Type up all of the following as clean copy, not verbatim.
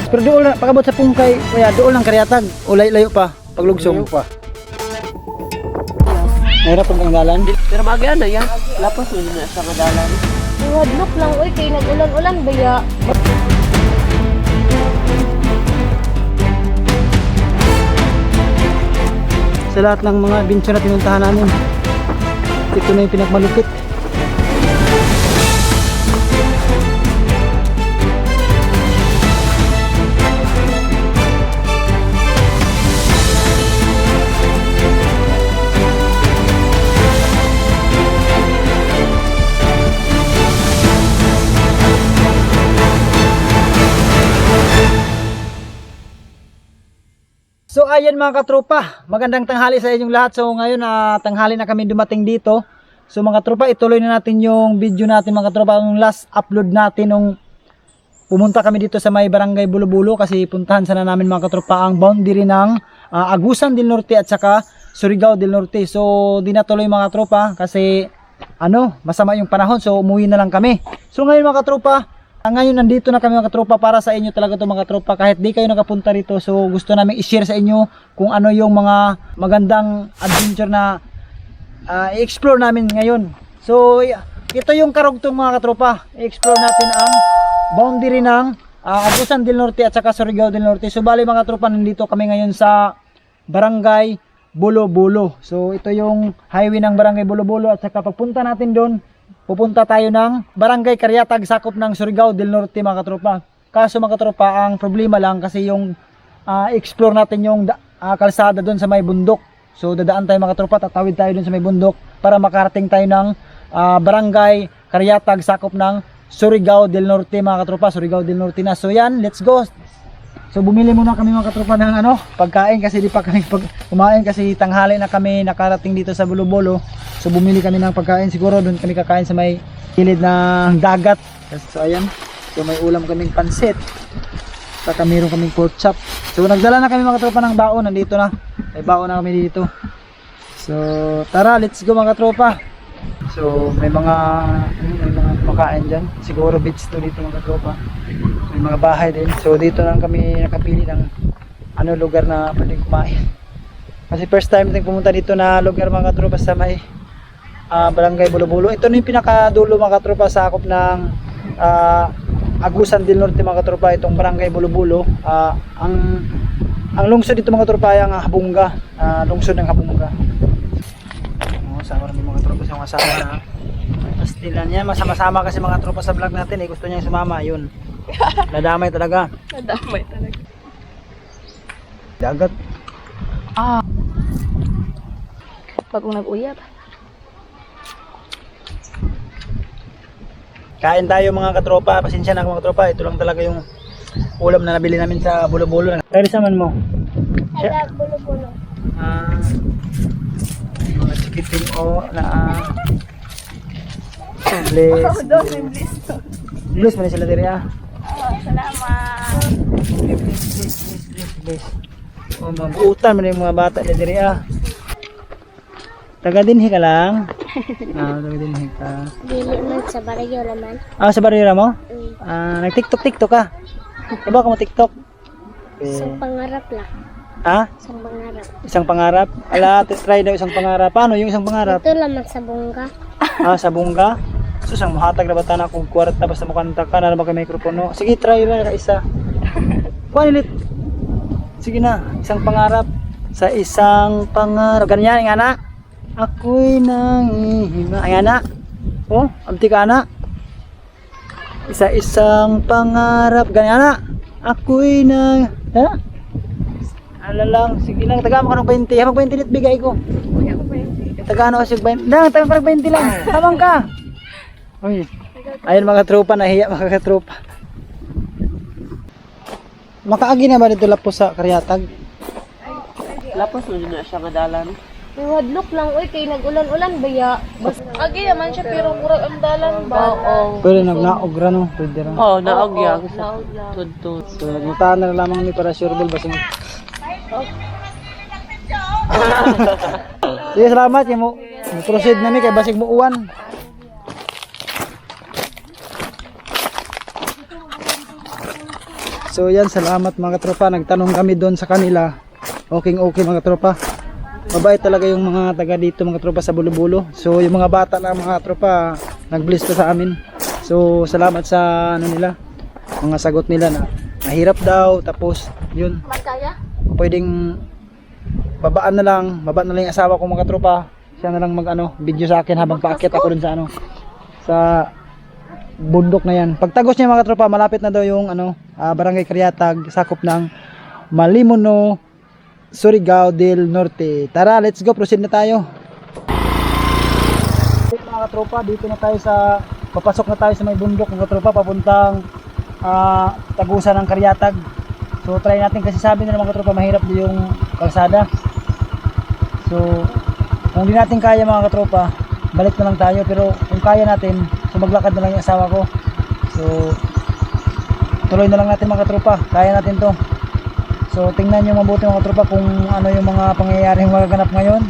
Pero doon na, pagabot sa Pungkay, kaya doon lang Karyatag. O layo pa, paglugsong. Layo pa. Mahirap ang dalan. Pero magyan na yan. Lapos mo na sa madalan. Wadlok lang, uy, kay nag-ulan-ulan baya. Sa lahat ng mga adventure na pinuntahan namin, ito na yung pinakmalupit. So ayan mga katropa, magandang tanghali sa inyong lahat. So ngayon tanghali na kami dumating dito. So mga tropa, ituloy na natin yung video natin mga tropa, yung last upload natin nung pumunta kami dito sa may barangay Bulo-Bulo kasi puntahan sana namin mga katropa ang boundary ng Agusan del Norte at saka Surigao del Norte. So di natuloy mga tropa kasi masama yung panahon, so umuwi na lang kami. So ngayon mga katropa, ngayon nandito na kami mga katropa para sa inyo talaga to mga katropa. Kahit di kayo nakapunta rito, so gusto namin i-share sa inyo kung ano yung mga magandang adventure na i-explore namin ngayon. So ito yung karugtong mga katropa, i-explore natin ang boundary ng Agusan del Norte at saka Surigao del Norte. So bali mga katropa, nandito kami ngayon sa barangay Bulo-Bulo. So ito yung highway ng barangay Bulo-Bulo at saka pagpunta natin doon, pupunta tayo ng barangay Karyatag, sakop ng Surigao del Norte mga katropa. Kaso mga katropa, ang problema lang kasi yung explore natin yung kalsada doon sa may bundok. So dadaan tayo mga katropa, tatawid tayo doon sa may bundok para makarating tayo ng barangay Karyatag, sakop ng Surigao del Norte mga katropa. Surigao del Norte na. So yan, let's go. So bumili muna kami mga katropa ng pagkain kasi di pa kami kumain kasi tanghali na kami nakarating dito sa Bulo-Bulo. So bumili kami ng pagkain, siguro doon kami kakain sa may gilid ng dagat. So ayan, so may ulam kaming pansit, saka meron kaming pork chop. So nagdala na kami mga katropa ng baon, nandito na, may baon na kami dito. So tara, let's go mga katropa. So may mga pagkain dyan, siguro beach to dito mga katropa, may mga bahay din. So dito lang kami nakapili ng lugar na pwedeng kumain kasi first time natin pumunta dito na lugar mga katropa sa may barangay Bulo-Bulo. Ito na yung pinakadulo mga katropa, sakop ng Agusan del Norte mga katropa, itong barangay Bulo-Bulo. Ang lungsod dito mga katropa ay ang Habunga, lungsod ng Habunga. Sama rin mga tropa sa mga sama na pastilan niya, masama-sama kasi mga tropa sa vlog natin gusto niya sumama, yun. Nadamay talaga. Nadamay talaga. Dagat. Pag nag-uyab. Kain tayo mga katropa, pasensya na mga katropa, ito lang talaga yung ulam na nabili namin sa Bulo-Bulo. Kaya saman mo? Ada Bulo-Bulo. Mga chikiting bless. Bless man sila diri Salamat. Bless. Mabuutan man yung mga bata diri Taga dinhi ka lang. Taga dinhi ka. Dili man sa baryo naman. Sa baryo mo? Nag-TikTok ka? Iba ka mo TikTok? Sa pangarap lang. Sa pangarap. Isang pangarap? Ala, try daw isang pangarap. Paano yung isang pangarap? Ito lamang sa bungga. Sa bungga? Sus, ang muhatag na bata na kung kwarta basta mukanta ka na ba kay mikropono. Sige, try lang ka isa. Kuha nilit. Sige na, isang pangarap. Sa isang pangarap. Ganyan, nga na. Ako'y nangihina. Ay nga na. Abti ka na. Isa-isang pangarap. Ganyan na. Ako'y nang... Ala lang, sige lang, taga mo ka ng 20. Habang 20 ulit bigay ko. Taga ano kasi 20. Lang, taga parang 20 lang. Habang ka. Uy. Ayun mga tropa, nahiya mga katropa. Makaagi na ba dito lapos sa Karyatag? Lapos mo na sa madalan. Wadlok lang, uy, kay nag-ulan-ulan baya. Agi naman siya pero murag ang dalan ba? Oo. Pwede nagnaog ra no, pwede ra. Naog ya. Tudtod. So nagmutahan na lamang ni para sure ball basing. Sige, salamat kay mo. Proceed na mi kay basig mo uwan. So yan, salamat mga tropa. Nagtanong kami doon sa kanila. Okay mga tropa. Mabait talaga yung mga taga dito mga tropa sa Bulo-Bulo. So yung mga bata na mga tropa nag-bless pa sa amin. So salamat sa ano nila, mga sagot nila na mahirap daw, tapos yun, Magkaya? pwedeng baba na lang yung asawa ko mga tropa. Siya na lang video sa akin habang paakyat ako dun sa sa bundok na yan. Pagtagos niya mga tropa, malapit na daw yung Barangay Karyatag, sakop ng Malimono, Surigao del Norte. Tara, let's go, proceed na tayo. Mga tropa, dito na tayo papasok na tayo sa may bundok mga tropa, papuntang Tagusan ng Karyatag. So try natin kasi sabi nila mga tropa, mahirap din yung kalsada. So kung di natin kaya mga tropa, balik na lang tayo. Pero kung kaya natin, so maglakad na lang yung asawa ko. So tuloy na lang natin mga tropa, kaya natin to. So tingnan nyo mabuti mga tropa kung ano yung mga pangyayaring magaganap ngayon.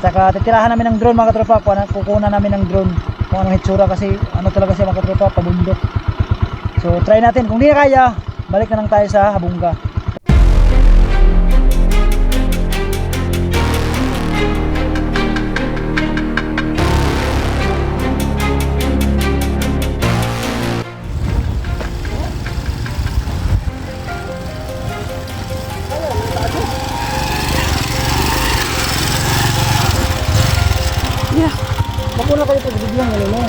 Saka titirahan namin ng drone mga tropa, kukunan namin ng drone kung anong hitsura, kasi talaga siya mga tropa, pabundok. So try natin, kung di na kaya, balik na lang tayo sa Habungga. Makuna kayo pagbigyan ng mo.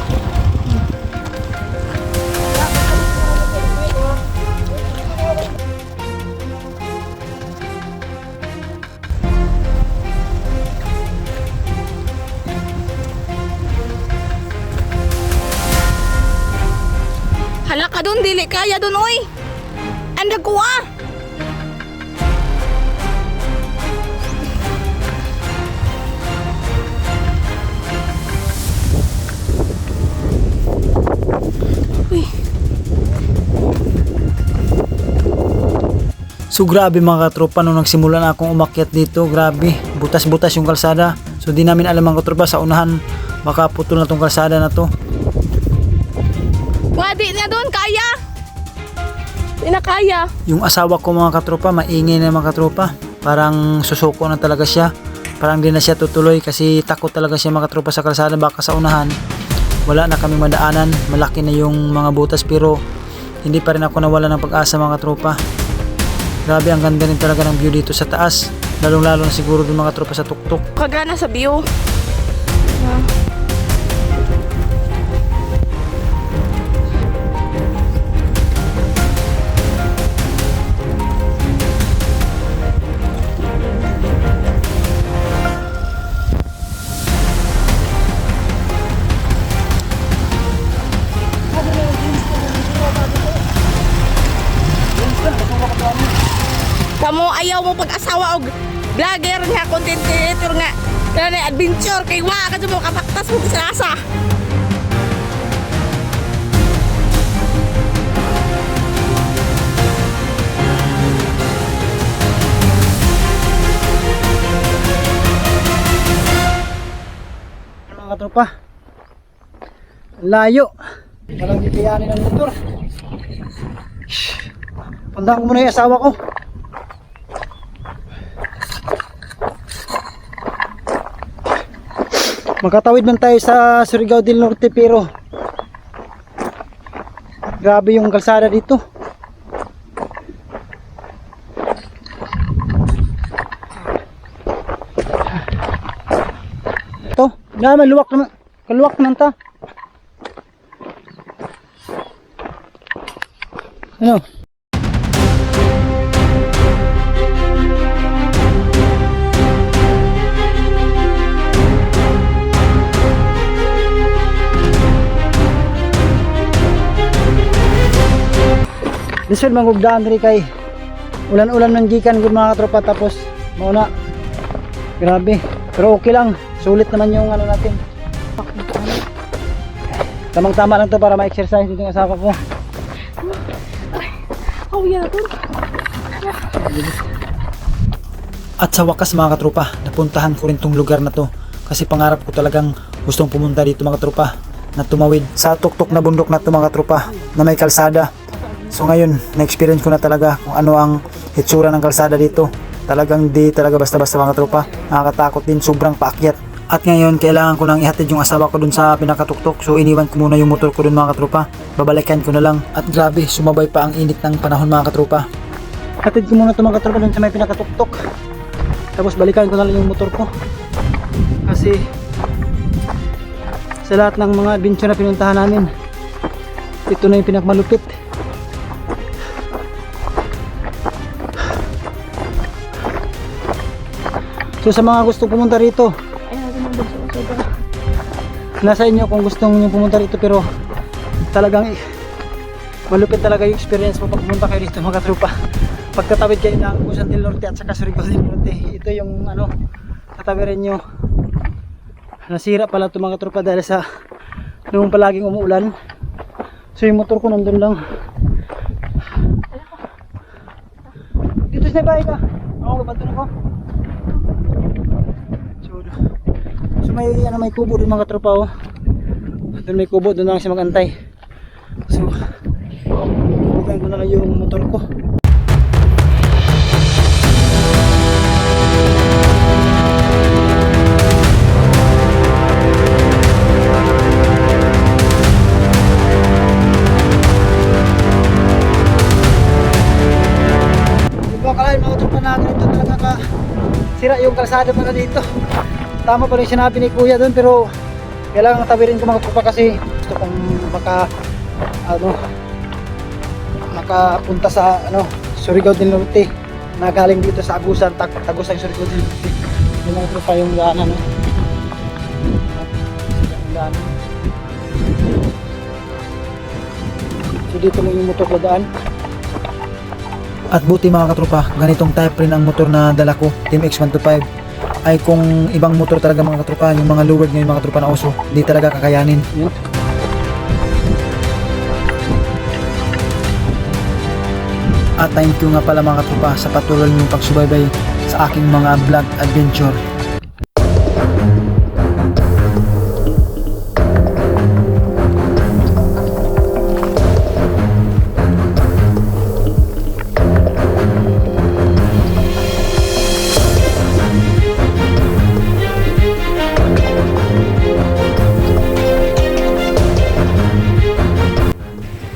Hala ka dun, dili kaya dun, oy. Andag ko ah. So grabe mga katropa, nung nagsimula na akong umakyat dito, grabe, butas-butas yung kalsada. So di namin alam mga katropa, sa unahan baka putol na tong kalsada na to. Wadi na dun, kaya. Di na kaya. Yung asawa ko mga katropa, maingay na mga katropa. Parang susuko na talaga siya. Parang di na siya tutuloy kasi takot talaga siya mga katropa sa kalsada. Baka sa unahan wala na kami madaanan, malaki na yung mga butas, pero hindi pa rin ako nawala ng pag-asa mga katropa. Grabe, ang ganda rin talaga ng view dito sa taas, lalong-lalo na siguro dun mga tropa sa tuktok. Kagana sa view. Kamu ayaw mo pag-asawa og vlogger nga, content creator nga, kaya adventure kay wa ka mo kapaktas mo sa asa. Mga tropa, layo, walang bitiyanin ng motor. Puntahan ko muna yung asawa ko. Magkatawid man tayo sa Surigao del Norte, pero grabe yung kalsada dito. Ito, naman luwak naman, kaluwak naman ta. Ano? Lisod magugdaan rin kay ulan-ulan ng gikan gud mga katropa, tapos mauna. Grabe, pero okay lang, sulit naman yung natin. Tamang-tama lang to para ma-exercise dito ng asawa ko. Oh, yan to. At sa wakas mga katropa, napuntahan ko rin tong lugar na to, kasi pangarap ko talagang gustong pumunta dito mga katropa, na tumawid sa tuktok na bundok na to mga katropa, na may kalsada. So ngayon, na-experience ko na talaga kung ano ang hitsura ng kalsada dito. Talagang di talaga basta-basta mga tropa. Nakakatakot din, sobrang paakyat. At ngayon, kailangan ko nang ihatid yung asawa ko dun sa pinakatuktok. So iniwan ko muna yung motor ko dun mga katropa. Babalikan ko na lang. At grabe, sumabay pa ang init ng panahon mga katropa. Hatid ko muna ito mga katropa dun sa may pinakatuktok. Tapos balikan ko na lang yung motor ko. Kasi sa lahat ng mga adventure na pinuntahan namin, ito na yung pinakamalupit. So sa mga gustong pumunta rito, nasa inyo kung gusto niyo pumunta rito, pero talagang malupit talaga yung experience mo pag pumunta kayo dito mga tropa. Pagkatawid kayo ng Agusan del Norte at saka Surigao del Norte, ito yung ano, katawiran nyo. Nasira pala ito mga tropa dahil sa noong palaging umuulan. So yung motor ko nandun lang. Dito sa bahay ka. Ako lumatun ako. So may ano, may kubo doon mga tropa oh. Doon may kubo, doon lang siya magantay. So bigyan ko na lang yung motor ko. Akalain mga tropa na ganito talaga ka sira yung kalsada pala dito. Tama pa rin sinabi ni kuya doon, pero kailangan tawirin ko mga tropa kasi gusto kong makapunta sa Surigao del Norte na galing dito sa Agusan, Tagusang Surigao del Norte. Yung mga tropa yung daanan so dito lang yung motor ko daan. At buti mga katropa, ganitong type rin ang motor na dala ko, Team X125. Ay kung ibang motor talaga mga katropa, yung mga lowered ngayon mga katropa na uso, di talaga kakayanin. Yan. At thank you nga pala mga katropa sa patuloy niyong pagsubaybay sa aking mga vlog adventure.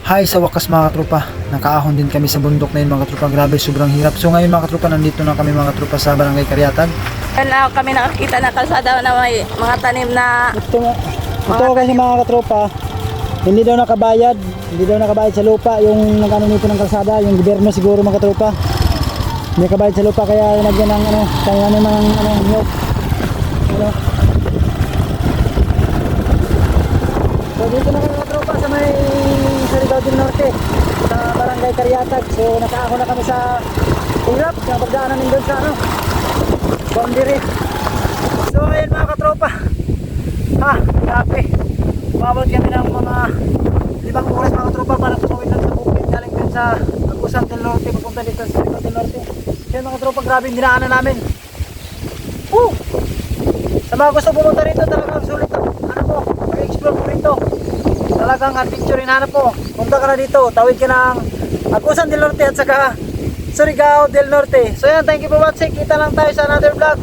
Hi, sa wakas mga katropa, nakaahon din kami sa bundok na yun mga katropa. Grabe, sobrang hirap. So ngayon mga katropa, nandito na kami mga katropa sa Barangay Karyatag. Na kami nakakita na kalsada na may mga tanim na Ito kasi mga katropa, hindi daw nakabayad sa lupa yung nag-ano nito ng kalsada, yung gobyerno siguro mga katropa. Hindi nakabayad sa lupa kaya nagyan ng kaya naman ng niyog. So dito na kami mga katropa sa may Surigao del Norte, sa Barangay Karyatag. So nakaako na kami sa hirap na pagdaanan din doon sa boundary. So ayun mga katropa, grabe, umabot kami ng mga 5 oras mga katropa para tumawid lang sa bukid galing din sa Agusan del Norte papunta dito sa Surigao del Norte. Yan mga katropa, grabe yung dinaanan namin. Sa mga gusto pumunta rito, talagang sulit mag-explore po rito. Talagang adventure hanap po. Punta ka na dito, tawid ka ng Agusan del Norte at saka Surigao del Norte. So yan, thank you for watching. Kita lang tayo sa another vlog.